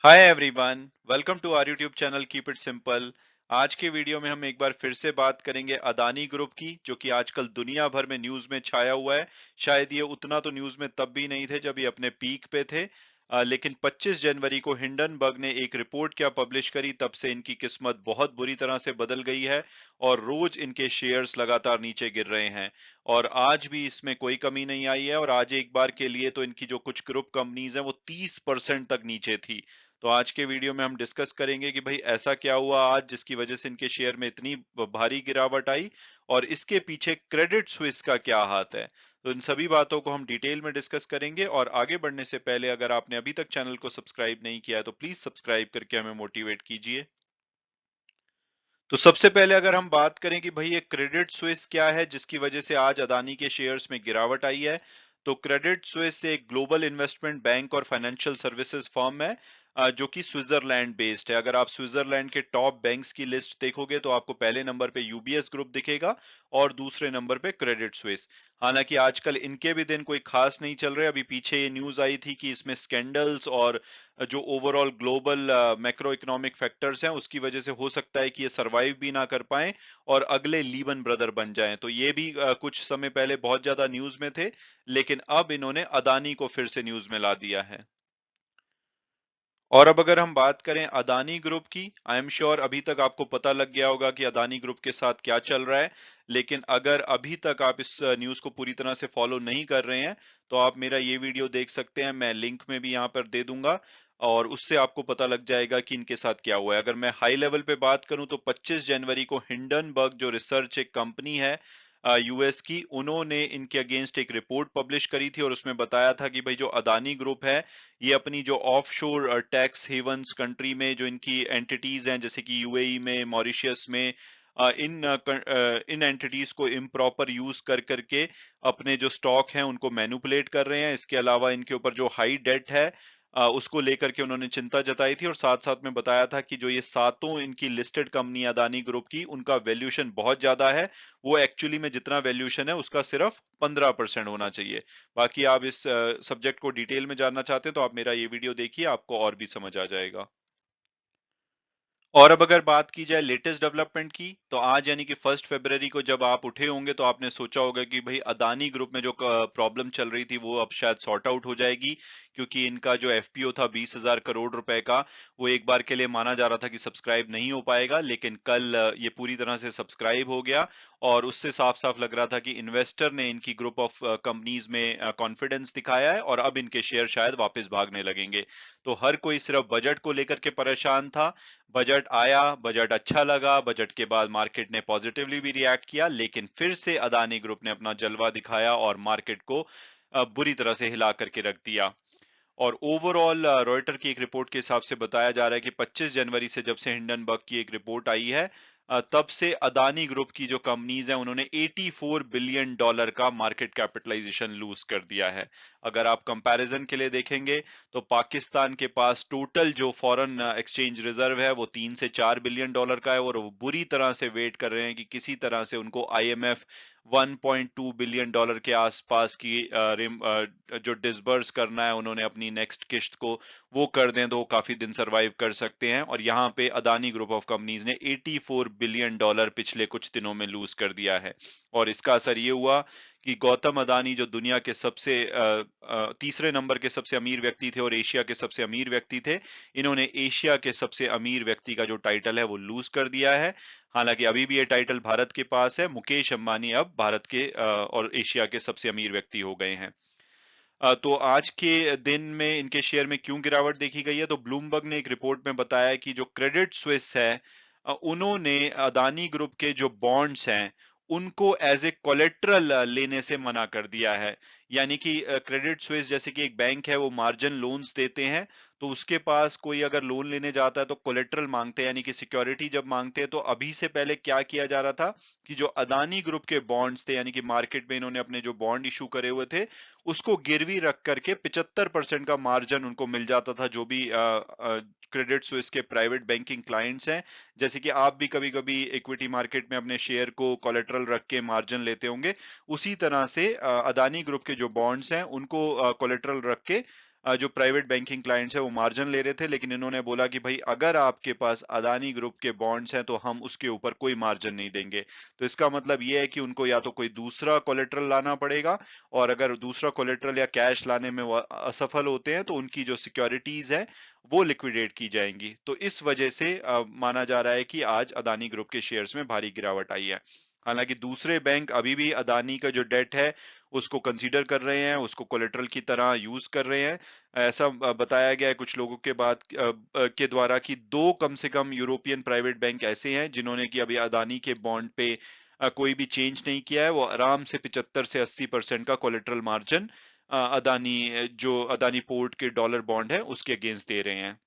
Hi everyone, welcome to our YouTube channel keep it simple. आज के video में हम एक बार फिर से बात करेंगे अदानी ग्रुप की, जो कि आजकल दुनिया भर में न्यूज में छाया हुआ है। शायद ये उतना तो न्यूज में तब भी नहीं थे जब ये अपने पीक पे थे। लेकिन 25 जनवरी को हिंडनबर्ग ने एक रिपोर्ट क्या पब्लिश करी, तब से इनकी किस्मत बहुत बुरी तरह से बदल गई है और रोज इनके शेयर्स लगातार नीचे गिर रहे हैं। और आज भी इसमें कोई कमी नहीं आई है और आज एक बार के लिए तो इनकी जो कुछ ग्रुप कंपनीज हैं वो 30% तक नीचे थी। तो आज के वीडियो में हम डिस्कस करेंगे कि भाई ऐसा क्या हुआ आज जिसकी वजह से इनके शेयर में इतनी भारी गिरावट आई और इसके पीछे क्रेडिट स्विस का क्या हाथ है। तो इन सभी बातों को हम डिटेल में डिस्कस करेंगे और आगे बढ़ने से पहले अगर आपने अभी तक चैनल को सब्सक्राइब नहीं किया है तो प्लीज सब्सक्राइब करके हमें मोटिवेट कीजिए। तो सबसे पहले अगर हम बात करें कि भाई ये क्रेडिट स्विस क्या है जिसकी वजह से आज अदानी के शेयर्स में गिरावट आई है, तो क्रेडिट स्विस एक ग्लोबल इन्वेस्टमेंट बैंक और फाइनेंशियल सर्विसेज फर्म है, जो कि स्विट्जरलैंड बेस्ड है। अगर आप स्विट्जरलैंड के टॉप बैंक्स की लिस्ट देखोगे तो आपको पहले नंबर पे यूबीएस ग्रुप दिखेगा और दूसरे नंबर पे क्रेडिट स्विस। हालांकि आजकल इनके भी दिन कोई खास नहीं चल रहे। अभी पीछे ये न्यूज आई थी कि इसमें स्कैंडल्स और जो overall global macro economic factors हैं उसकी वजह से हो सकता है कि ये सरवाइव भी ना कर पाए और अगले लीमन ब्रदर बन जाएं। तो ये भी कुछ समय पहले बहुत ज्यादा न्यूज में थे, लेकिन अब इन्होंने अदानी को फिर से न्यूज में ला दिया है। और अब अगर हम बात करें अदानी ग्रुप की, आई एम श्योर अभी तक आपको पता लग गया होगा कि अदानी ग्रुप के साथ क्या चल रहा है। लेकिन अगर अभी तक आप इस न्यूज को पूरी तरह से फॉलो नहीं कर रहे हैं तो आप मेरा ये वीडियो देख सकते हैं, मैं लिंक में भी यहाँ पर दे दूंगा और उससे आपको पता लग जाएगा कि इनके साथ क्या हुआ है। अगर मैं हाई लेवल पे बात करूं तो 25 जनवरी को हिंडनबर्ग जो रिसर्च एक कंपनी है यूएस की, उन्होंने इनके अगेंस्ट एक रिपोर्ट पब्लिश करी थी और उसमें बताया था कि भाई जो अदानी ग्रुप है ये अपनी जो ऑफशोर टैक्स हेवंस कंट्री में जो इनकी एंटिटीज हैं, जैसे कि यूएई में, मॉरिशियस में, इन एंटिटीज को इम्प्रॉपर यूज कर करके अपने जो स्टॉक हैं उनको मैनिपुलेट कर रहे हैं। इसके अलावा इनके ऊपर जो हाई डेट है उसको लेकर के उन्होंने चिंता जताई थी और साथ साथ में बताया था कि जो ये सातों इनकी लिस्टेड कंपनी अदानी ग्रुप की, उनका वैल्यूएशन बहुत ज्यादा है। वो एक्चुअली में जितना वैल्यूएशन है उसका सिर्फ 15% होना चाहिए। बाकी आप इस सब्जेक्ट को डिटेल में जानना चाहते हैं तो आप मेरा ये वीडियो देखिए, आपको और भी समझ आ जाएगा। और अब अगर बात की जाए लेटेस्ट डेवलपमेंट की, तो आज यानी कि 1 फरवरी को जब आप उठे होंगे तो आपने सोचा होगा कि भाई अदानी ग्रुप में जो प्रॉब्लम चल रही थी वो अब शायद सॉर्ट आउट हो जाएगी, क्योंकि इनका जो एफपीओ था 20,000 करोड़ रुपए का, वो एक बार के लिए माना जा रहा था कि सब्सक्राइब नहीं हो पाएगा। लेकिन कल ये पूरी तरह से सब्सक्राइब हो गया और उससे साफ साफ लग रहा था कि इन्वेस्टर ने इनकी ग्रुप ऑफ कंपनीज में कॉन्फिडेंस दिखाया है और अब इनके शेयर शायद वापस भागने लगेंगे। तो हर कोई सिर्फ बजट को लेकर के परेशान था। बजट आया, बजट अच्छा लगा, बजट के बाद मार्केट ने पॉजिटिवली भी रिएक्ट किया, लेकिन फिर से अदानी ग्रुप ने अपना जलवा दिखाया और मार्केट को बुरी तरह से हिला करके रख दिया। और ओवरऑल रॉयटर की एक रिपोर्ट के हिसाब से बताया जा रहा है कि 25 जनवरी से जब से हिंडनबर्ग की एक रिपोर्ट आई है, तब से अदानी ग्रुप की जो कंपनीज हैं उन्होंने 84 बिलियन डॉलर का मार्केट कैपिटलाइजेशन लूज कर दिया है। अगर आप कंपैरिजन के लिए देखेंगे तो पाकिस्तान के पास टोटल जो फॉरेन एक्सचेंज रिजर्व है वो 3 से 4 बिलियन डॉलर का है और वो बुरी तरह से वेट कर रहे हैं कि किसी तरह से उनको आईएमएफ 1.2 बिलियन डॉलर के आसपास की जो डिसबर्स करना है उन्होंने अपनी नेक्स्ट किश्त को, वो कर दें तो वो काफी दिन सरवाइव कर सकते हैं। और यहाँ पे अदानी ग्रुप ऑफ कंपनीज ने 84 बिलियन डॉलर पिछले कुछ दिनों में लूज कर दिया है। और इसका असर ये हुआ कि गौतम अदानी जो दुनिया के सबसे तीसरे नंबर के सबसे अमीर व्यक्ति थे और एशिया के सबसे अमीर व्यक्ति थे, इन्होंने एशिया के सबसे अमीर व्यक्ति का जो टाइटल है वो लूज कर दिया है। हालांकि अभी भी ये टाइटल भारत के पास है। मुकेश अंबानी अब भारत के और एशिया के सबसे अमीर व्यक्ति हो गए हैं। तो आज के दिन में इनके शेयर में क्यों गिरावट देखी गई है, तो ब्लूमबर्ग ने एक रिपोर्ट में बताया है कि जो क्रेडिट स्विस है, उन्होंने अदानी ग्रुप के जो बॉन्ड्स हैं उनको एज ए कोलेट्रल लेने से मना कर दिया है। यानी कि क्रेडिट स्विस जैसे कि एक बैंक है, वो मार्जिन लोन्स देते हैं, तो उसके पास कोई अगर लोन लेने जाता है तो कोलेट्रल मांगते हैं, यानी कि सिक्योरिटी जब मांगते हैं। तो अभी से पहले क्या किया जा रहा था कि जो अदानी ग्रुप के बॉन्ड्स थे, यानी कि मार्केट में इन्होंने अपने जो बॉन्ड इशू करे हुए थे उसको गिरवी रख करके 75% का मार्जिन उनको मिल जाता था, जो भी क्रेडिट स्विस के प्राइवेट बैंकिंग क्लाइंट्स हैं। जैसे कि आप भी कभी कभी इक्विटी मार्केट में अपने शेयर को कोलेट्रल रख के मार्जिन लेते होंगे, उसी तरह से अदानी ग्रुप के जो बॉन्ड्स हैं उनको कोलेट्रल रख के जो प्राइवेट बैंकिंग क्लाइंट्स है वो मार्जिन ले रहे थे, लेकिन इन्होंने बोला कि भाई अगर आपके पास अदानी ग्रुप के बॉन्ड्स हैं तो हम उसके ऊपर कोई मार्जिन नहीं देंगे। तो इसका मतलब ये है कि उनको या तो कोई दूसरा कोलेट्रल लाना पड़ेगा, और अगर दूसरा कोलेट्रल या कैश लाने में वो असफल होते हैं तो उनकी जो सिक्योरिटीज है वो लिक्विडेट की जाएंगी। तो इस वजह से माना जा रहा है कि आज अदानी ग्रुप के शेयर्स में भारी गिरावट आई है। हालांकि दूसरे बैंक अभी भी अदानी का जो डेट है उसको कंसीडर कर रहे हैं, उसको कोलेट्रल की तरह यूज कर रहे हैं। ऐसा बताया गया है कुछ लोगों के के द्वारा कि दो कम से कम यूरोपियन प्राइवेट बैंक ऐसे हैं जिन्होंने कि अभी अदानी के बॉन्ड पे कोई भी चेंज नहीं किया है। वो आराम से 75 से 80% का कोलेट्रल मार्जिन जो अदानी पोर्ट के डॉलर बॉन्ड है उसके अगेंस्ट दे रहे हैं।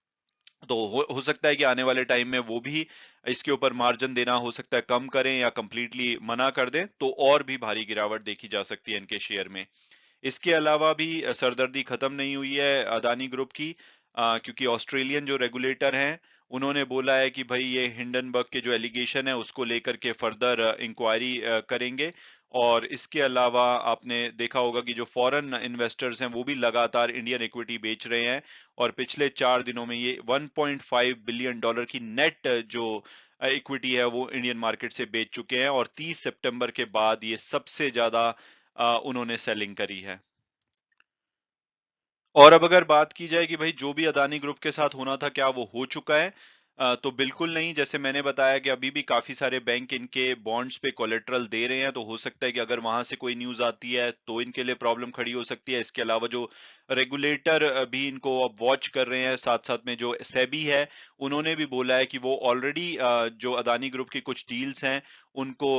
तो हो सकता है कि आने वाले टाइम में वो भी इसके ऊपर मार्जिन देना हो सकता है कम करें या कंप्लीटली मना कर दें, तो और भी भारी गिरावट देखी जा सकती है इनके शेयर में। इसके अलावा भी सरदर्दी खत्म नहीं हुई है अदानी ग्रुप की, क्योंकि ऑस्ट्रेलियन जो रेगुलेटर हैं उन्होंने बोला है कि भाई ये हिंडनबर्ग के जो एलिगेशन है उसको लेकर के फर्दर इंक्वायरी करेंगे। और इसके अलावा आपने देखा होगा कि जो फॉरेन इन्वेस्टर्स हैं वो भी लगातार इंडियन इक्विटी बेच रहे हैं, और पिछले 4 दिनों में ये 1.5 बिलियन डॉलर की नेट जो इक्विटी है वो इंडियन मार्केट से बेच चुके हैं, और 30 सितंबर के बाद ये सबसे ज्यादा उन्होंने सेलिंग करी है। और अब अगर बात की जाए कि भाई जो भी अदानी ग्रुप के साथ होना था क्या वो हो चुका है, तो बिल्कुल नहीं। जैसे मैंने बताया कि अभी भी काफी सारे बैंक इनके बॉन्ड्स पे कोलेट्रल दे रहे हैं, तो हो सकता है कि अगर वहां से कोई न्यूज आती है तो इनके लिए प्रॉब्लम खड़ी हो सकती है। इसके अलावा जो रेगुलेटर भी इनको अब वॉच कर रहे हैं, साथ साथ में जो सेबी है उन्होंने भी बोला है कि वो ऑलरेडी जो अदानी ग्रुप की कुछ डील्स हैं उनको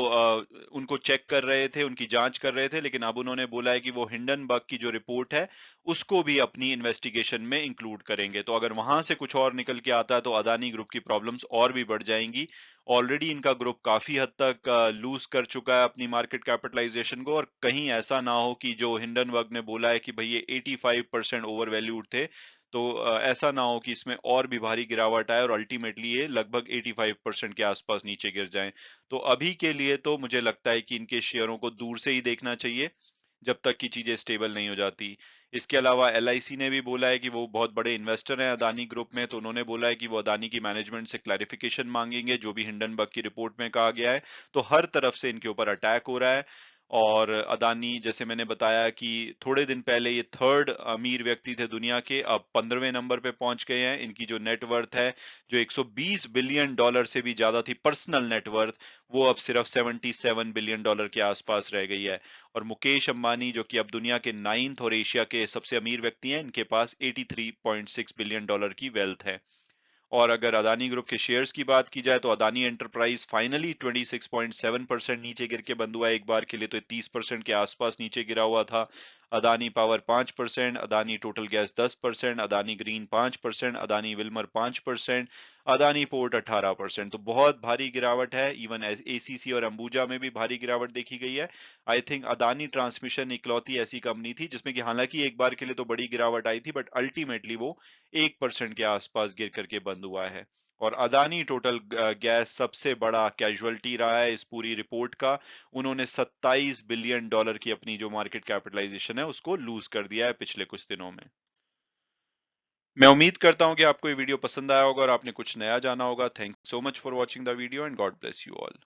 उनको चेक कर रहे थे, उनकी जांच कर रहे थे, लेकिन अब उन्होंने बोला है कि वो हिंडनबर्ग की जो रिपोर्ट है उसको भी अपनी इन्वेस्टिगेशन में इंक्लूड करेंगे। तो अगर वहां से कुछ और निकल के आता है तो अदानी ग्रुप की प्रॉब्लम्स और भी बढ़ जाएंगी। ऑलरेडी इनका ग्रुप काफी हद तक लूज कर चुका है अपनी मार्केट कैपिटलाइजेशन को, और कहीं ऐसा ना हो कि जो हिंडनबर्ग ने बोला है कि भाई ये 85% ओवर वैल्यूड थे, तो ऐसा ना हो कि इसमें और भी भारी गिरावट आए और अल्टीमेटली ये लगभग 85% के आसपास नीचे गिर जाएं। तो अभी के लिए तो मुझे लगता है कि इनके शेयरों को दूर से ही देखना चाहिए जब तक की चीजें स्टेबल नहीं हो जाती। इसके अलावा एलआईसी ने भी बोला है कि वो बहुत बड़े इन्वेस्टर हैं अदानी ग्रुप में, तो उन्होंने बोला है कि वो अदानी की मैनेजमेंट से क्लैरिफिकेशन मांगेंगे जो भी हिंडनबर्ग की रिपोर्ट में कहा गया है। तो हर तरफ से इनके ऊपर अटैक हो रहा है। और अदानी, जैसे मैंने बताया कि थोड़े दिन पहले ये थर्ड अमीर व्यक्ति थे दुनिया के, अब 15वें नंबर पे पहुंच गए हैं। इनकी जो नेटवर्थ है जो 120 बिलियन डॉलर से भी ज्यादा थी पर्सनल नेटवर्थ, वो अब सिर्फ 77 बिलियन डॉलर के आसपास रह गई है। और मुकेश अंबानी जो कि अब दुनिया के 9th और एशिया के सबसे अमीर व्यक्ति हैं, इनके पास 83.6 बिलियन डॉलर की वेल्थ है। और अगर अदानी ग्रुप के शेयर्स की बात की जाए तो अदानी एंटरप्राइज फाइनली 26.7% नीचे गिर के बंद हुआ है। एक बार के लिए तो 30% के आसपास नीचे गिरा हुआ था। Adani power 5%, Adani total gas 10%, Adani green 5%, Adani Wilmer 5%, Adani port 18%। तो बहुत भारी गिरावट है। इवन एसीसी और अंबुजा में भी भारी गिरावट देखी गई है। आई थिंक अदानी ट्रांसमिशन इकलौती ऐसी कंपनी थी जिसमें कि हालांकि एक बार के लिए तो बड़ी गिरावट आई थी, बट अल्टीमेटली वो 1% के आसपास गिर करके बंद हुआ है। और अदानी टोटल गैस सबसे बड़ा कैजुअलिटी रहा है इस पूरी रिपोर्ट का। उन्होंने 27 बिलियन डॉलर की अपनी जो मार्केट कैपिटलाइजेशन है उसको लूज कर दिया है पिछले कुछ दिनों में। मैं उम्मीद करता हूं कि आपको ये वीडियो पसंद आया होगा और आपने कुछ नया जाना होगा। Thank you so much for watching the video and God bless you all.